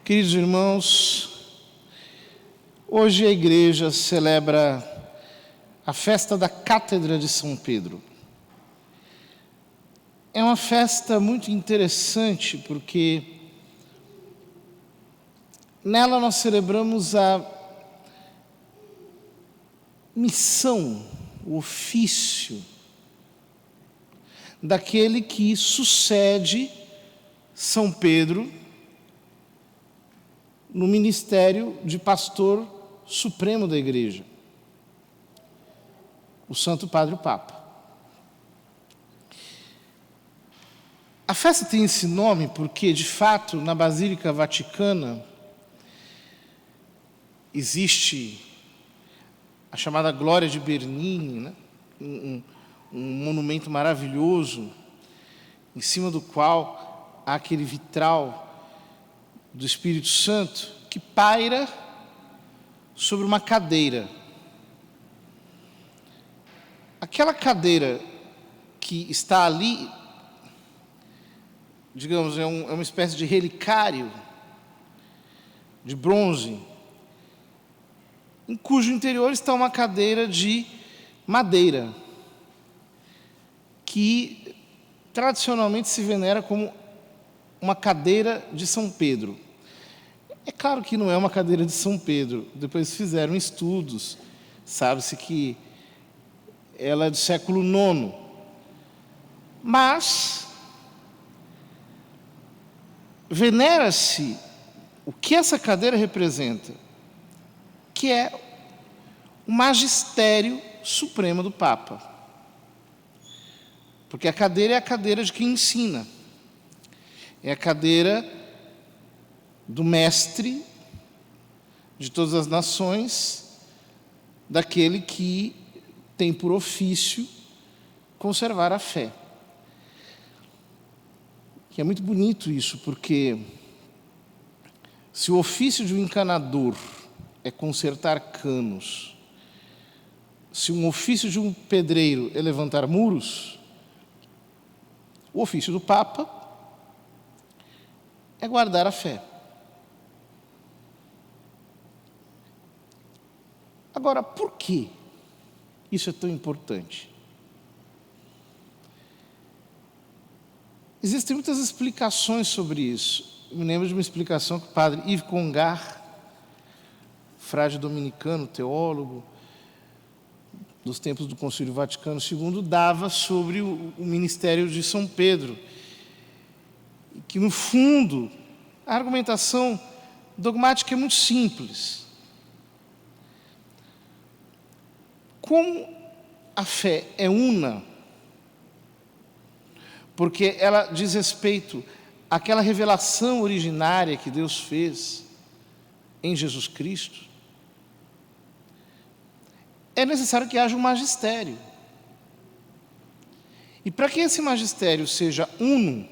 Queridos irmãos, hoje a igreja celebra a festa da Cátedra de São Pedro. É uma festa muito interessante porque nela nós celebramos a missão, o ofício daquele que sucede São Pedro no ministério de pastor supremo da igreja, o Santo Padre Papa. A festa tem esse nome porque, de fato, na Basílica Vaticana existe a chamada Glória de Bernini, né? um monumento maravilhoso, em cima do qual há aquele vitral do Espírito Santo que paira sobre uma cadeira. Aquela cadeira que está ali, digamos, é uma espécie de relicário de bronze, em cujo interior está uma cadeira de madeira, que tradicionalmente se venera como uma cadeira de São Pedro. É claro que não é uma cadeira de São Pedro, depois fizeram estudos, sabe-se que ela é do século IX, mas venera-se o que essa cadeira representa, que é o magistério supremo do Papa. Porque a cadeira é a cadeira de quem ensina. É a cadeira do mestre de todas as nações, daquele que tem por ofício conservar a fé. E é muito bonito isso, porque se o ofício de um encanador é consertar canos, se um ofício de um pedreiro é levantar muros, o ofício do Papa é guardar a fé. Agora, por que isso é tão importante? Existem muitas explicações sobre isso. Eu me lembro de uma explicação que o padre Yves Congar, frade dominicano, teólogo, dos tempos do Concílio Vaticano II, dava sobre o ministério de São Pedro. Que, no fundo, a argumentação dogmática é muito simples. Como a fé é una, porque ela diz respeito àquela revelação originária que Deus fez em Jesus Cristo, é necessário que haja um magistério. E para que esse magistério seja uno,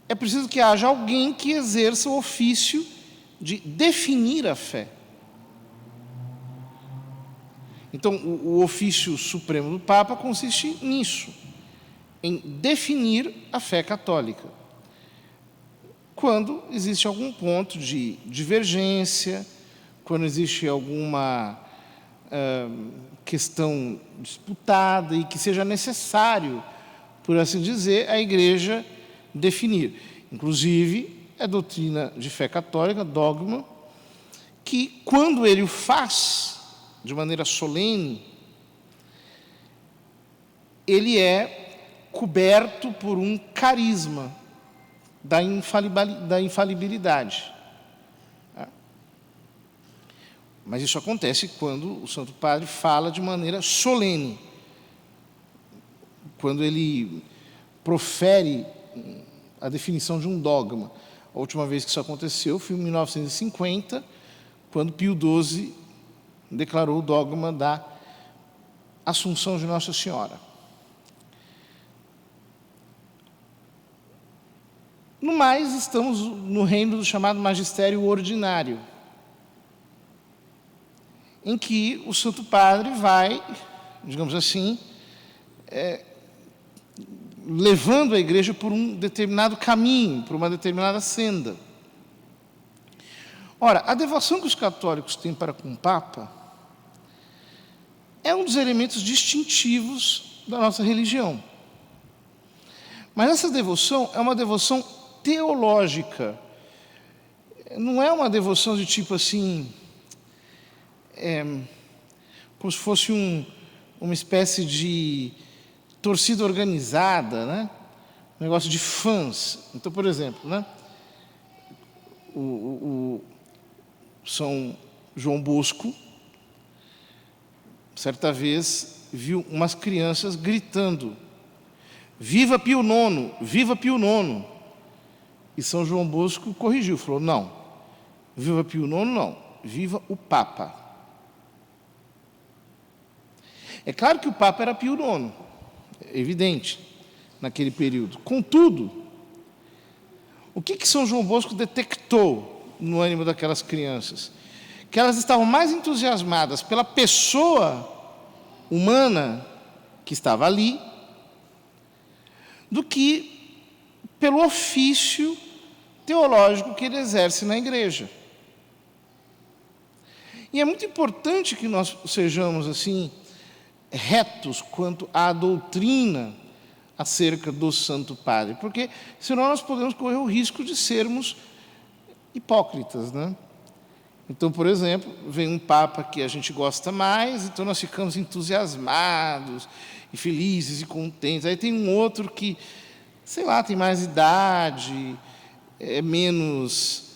é preciso que haja alguém que exerça o ofício de definir a fé. Então, o ofício supremo do Papa consiste nisso, em definir a fé católica. Quando existe algum ponto de divergência, quando existe alguma questão disputada e que seja necessário, por assim dizer, a Igreja definir. Inclusive, é doutrina de fé católica, dogma, que quando ele o faz de maneira solene, ele é coberto por um carisma da infalibilidade. Mas isso acontece quando o Santo Padre fala de maneira solene, quando ele profere a definição de um dogma. A última vez que isso aconteceu foi em 1950, quando Pio XII declarou o dogma da Assunção de Nossa Senhora. No mais, estamos no reino do chamado magistério ordinário, em que o Santo Padre vai, digamos assim, levando a igreja por um determinado caminho, por uma determinada senda. Ora, a devoção que os católicos têm para com o Papa é um dos elementos distintivos da nossa religião. Mas essa devoção é uma devoção teológica. Não é uma devoção de tipo assim, como se fosse uma espécie de torcida organizada, né? Um negócio de fãs. Então, por exemplo, né? o São João Bosco, certa vez, viu umas crianças gritando: "Viva Pio IX! Viva Pio IX!" E São João Bosco corrigiu, falou: "Não, viva Pio IX não, viva o Papa." É claro que o Papa era Pio IX, é evidente, naquele período. Contudo, o que São João Bosco detectou no ânimo daquelas crianças? Que elas estavam mais entusiasmadas pela pessoa humana que estava ali do que pelo ofício teológico que ele exerce na igreja. E é muito importante que nós sejamos assim retos quanto à doutrina acerca do Santo Padre, porque senão nós podemos correr o risco de sermos hipócritas, né? Então, por exemplo, vem um Papa que a gente gosta mais, então nós ficamos entusiasmados e felizes e contentes. Aí tem um outro que, sei lá, tem mais idade, é menos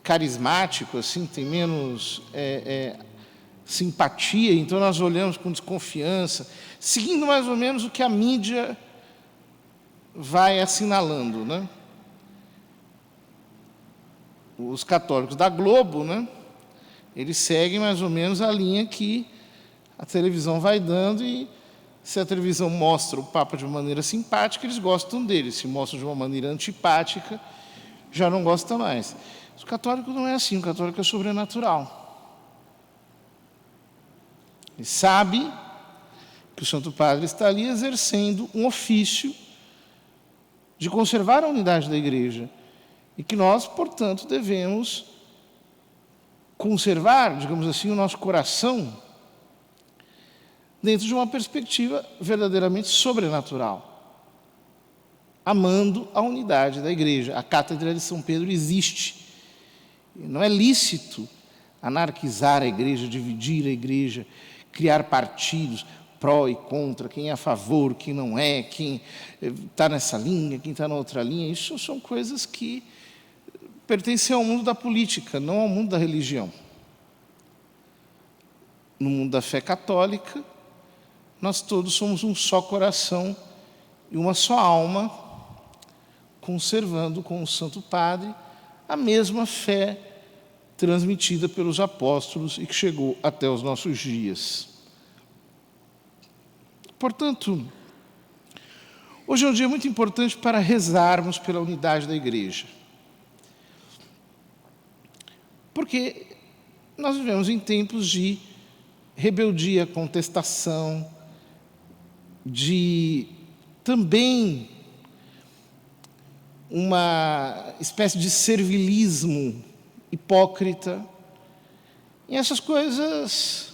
carismático, assim, tem menos simpatia, então nós olhamos com desconfiança, seguindo mais ou menos o que a mídia vai assinalando, né? Os católicos da Globo, né? Eles seguem mais ou menos a linha que a televisão vai dando, e se a televisão mostra o Papa de uma maneira simpática, eles gostam dele. Se mostra de uma maneira antipática, já não gosta mais. O católico não é assim, o católico é sobrenatural. Ele sabe que o Santo Padre está ali exercendo um ofício de conservar a unidade da Igreja e que nós, portanto, devemos conservar, digamos assim, o nosso coração dentro de uma perspectiva verdadeiramente sobrenatural, amando a unidade da Igreja. A Cátedra de São Pedro existe. Não é lícito anarquizar a Igreja, dividir a Igreja, criar partidos pró e contra, quem é a favor, quem não é, quem está nessa linha, quem está na outra linha. Isso são coisas que pertencem ao mundo da política, não ao mundo da religião. No mundo da fé católica, nós todos somos um só coração e uma só alma, conservando com o Santo Padre a mesma fé transmitida pelos apóstolos e que chegou até os nossos dias. Portanto, hoje é um dia muito importante para rezarmos pela unidade da Igreja. Porque nós vivemos em tempos de rebeldia, contestação, de também uma espécie de servilismo hipócrita. E essas coisas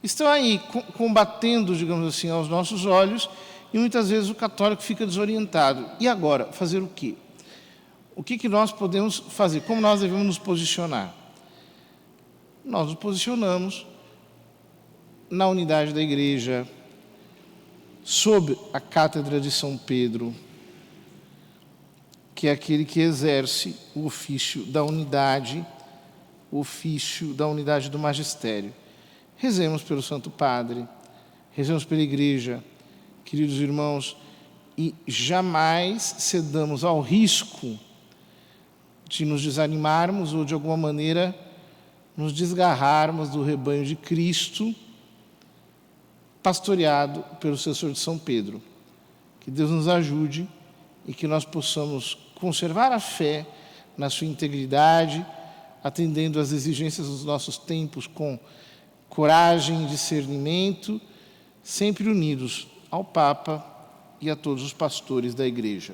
estão aí, combatendo, digamos assim, aos nossos olhos, e muitas vezes o católico fica desorientado. E agora, fazer o quê? O que nós podemos fazer? Como nós devemos nos posicionar? Nós nos posicionamos na unidade da Igreja, sob a Cátedra de São Pedro, que é aquele que exerce o ofício da unidade, o ofício da unidade do magistério. Rezemos pelo Santo Padre, rezemos pela Igreja, queridos irmãos, e jamais cedamos ao risco de nos desanimarmos ou, de alguma maneira, nos desgarrarmos do rebanho de Cristo, pastoreado pelo sucessor de São Pedro. Que Deus nos ajude e que nós possamos conservar a fé na sua integridade, atendendo às exigências dos nossos tempos com coragem e discernimento, sempre unidos ao Papa e a todos os pastores da Igreja.